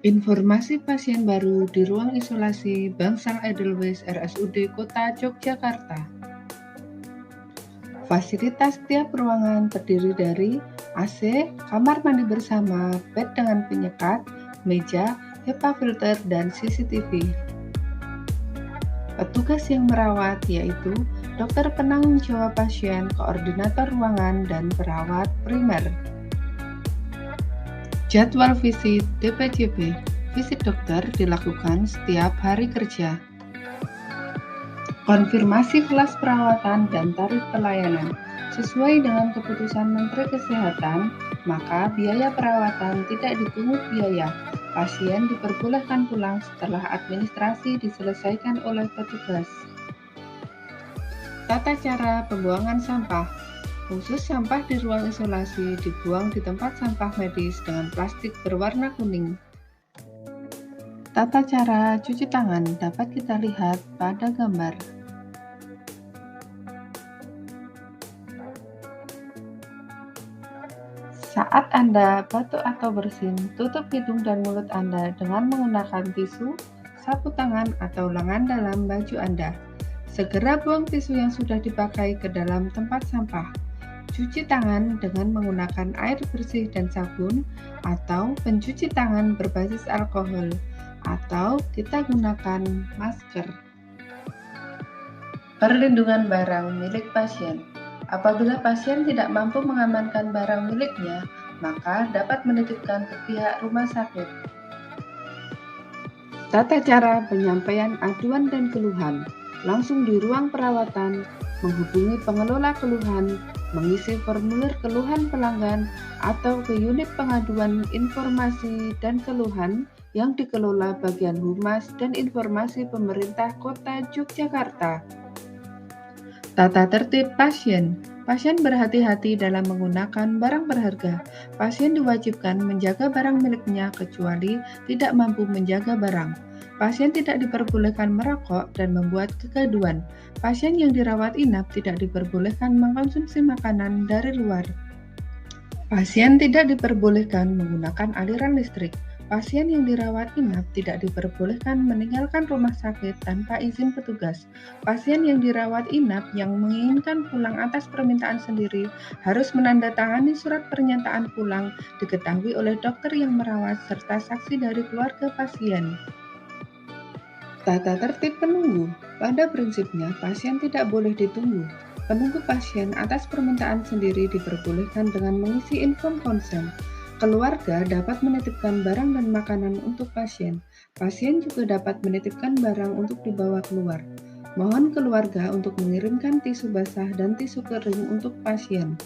Informasi pasien baru di ruang isolasi Bangsal Edelweiss RSUD Kota Yogyakarta. Fasilitas tiap ruangan terdiri dari AC, kamar mandi bersama, bed dengan penyekat, meja, HEPA filter, dan CCTV. Petugas yang merawat yaitu dokter penanggung jawab pasien, koordinator ruangan, dan perawat primer. Jadwal visit DPJP. Visit dokter dilakukan setiap hari kerja. Konfirmasi kelas perawatan dan tarif pelayanan. Sesuai dengan keputusan Menteri Kesehatan, maka biaya perawatan tidak dipungut biaya. Pasien diperbolehkan pulang setelah administrasi diselesaikan oleh petugas. Tata cara pembuangan sampah. Khusus sampah di ruang isolasi dibuang di tempat sampah medis dengan plastik berwarna kuning. Tata cara cuci tangan dapat kita lihat pada gambar. Saat Anda batuk atau bersin, tutup hidung dan mulut Anda dengan menggunakan tisu, sapu tangan, atau lengan dalam baju Anda. Segera buang tisu yang sudah dipakai ke dalam tempat sampah. Cuci tangan dengan menggunakan air bersih dan sabun, atau pencuci tangan berbasis alkohol, atau kita gunakan masker. Perlindungan barang milik pasien. Apabila pasien tidak mampu mengamankan barang miliknya, maka dapat menitipkan ke pihak rumah sakit. Tata cara penyampaian aduan dan keluhan. Langsung di ruang perawatan, menghubungi pengelola keluhan, mengisi formulir keluhan pelanggan, atau ke unit pengaduan informasi dan keluhan yang dikelola bagian Humas dan Informasi Pemerintah Kota Yogyakarta. Tata tertib pasien. Pasien berhati-hati dalam menggunakan barang berharga. Pasien diwajibkan menjaga barang miliknya kecuali tidak mampu menjaga barang. Pasien tidak diperbolehkan merokok dan membuat kegaduhan. Pasien yang dirawat inap tidak diperbolehkan mengkonsumsi makanan dari luar. Pasien tidak diperbolehkan menggunakan aliran listrik. Pasien yang dirawat inap tidak diperbolehkan meninggalkan rumah sakit tanpa izin petugas. Pasien yang dirawat inap yang menginginkan pulang atas permintaan sendiri harus menandatangani surat pernyataan pulang diketahui oleh dokter yang merawat serta saksi dari keluarga pasien. Tata tertib penunggu. Pada prinsipnya, pasien tidak boleh ditunggu. Penunggu pasien atas permintaan sendiri diperbolehkan dengan mengisi inform konsen. Keluarga dapat menitipkan barang dan makanan untuk pasien. Pasien juga dapat menitipkan barang untuk dibawa keluar. Mohon keluarga untuk mengirimkan tisu basah dan tisu kering untuk pasien.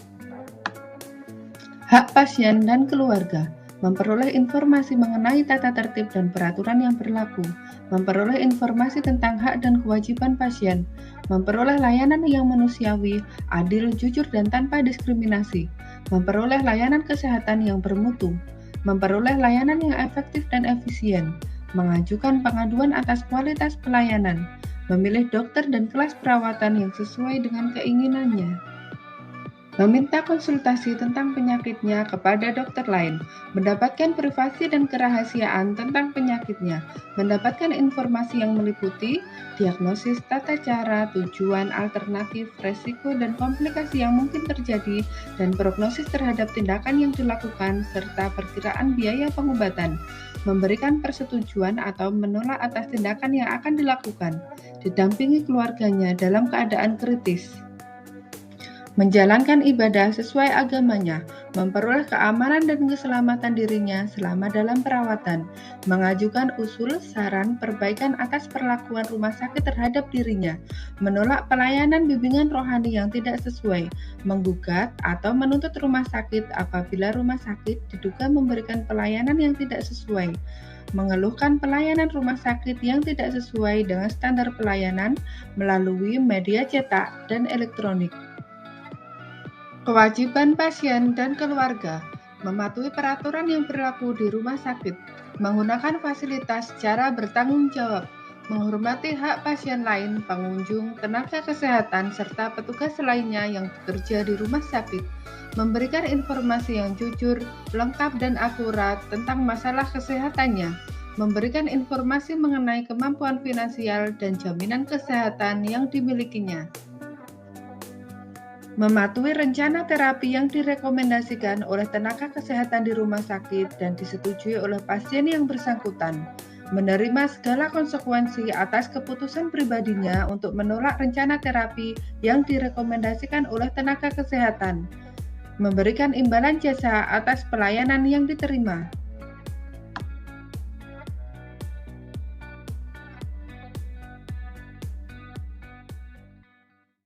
Hak pasien dan keluarga. Memperoleh informasi mengenai tata tertib dan peraturan yang berlaku, memperoleh informasi tentang hak dan kewajiban pasien, memperoleh layanan yang manusiawi, adil, jujur, dan tanpa diskriminasi, memperoleh layanan kesehatan yang bermutu, memperoleh layanan yang efektif dan efisien, mengajukan pengaduan atas kualitas pelayanan, memilih dokter dan kelas perawatan yang sesuai dengan keinginannya. Meminta konsultasi tentang penyakitnya kepada dokter lain, mendapatkan privasi dan kerahasiaan tentang penyakitnya, mendapatkan informasi yang meliputi diagnosis, tata cara, tujuan, alternatif, resiko, dan komplikasi yang mungkin terjadi, dan prognosis terhadap tindakan yang dilakukan, serta perkiraan biaya pengobatan, memberikan persetujuan atau menolak atas tindakan yang akan dilakukan, didampingi keluarganya dalam keadaan kritis, menjalankan ibadah sesuai agamanya, memperoleh keamanan dan keselamatan dirinya selama dalam perawatan, mengajukan usul, saran, perbaikan atas perlakuan rumah sakit terhadap dirinya, menolak pelayanan bimbingan rohani yang tidak sesuai, menggugat atau menuntut rumah sakit apabila rumah sakit diduga memberikan pelayanan yang tidak sesuai, mengeluhkan pelayanan rumah sakit yang tidak sesuai dengan standar pelayanan melalui media cetak dan elektronik. Kewajiban pasien dan keluarga mematuhi peraturan yang berlaku di rumah sakit, menggunakan fasilitas secara bertanggung jawab, menghormati hak pasien lain, pengunjung, tenaga kesehatan, serta petugas lainnya yang bekerja di rumah sakit, memberikan informasi yang jujur, lengkap, dan akurat tentang masalah kesehatannya, memberikan informasi mengenai kemampuan finansial dan jaminan kesehatan yang dimilikinya, mematuhi rencana terapi yang direkomendasikan oleh tenaga kesehatan di rumah sakit dan disetujui oleh pasien yang bersangkutan, menerima segala konsekuensi atas keputusan pribadinya untuk menolak rencana terapi yang direkomendasikan oleh tenaga kesehatan, memberikan imbalan jasa atas pelayanan yang diterima.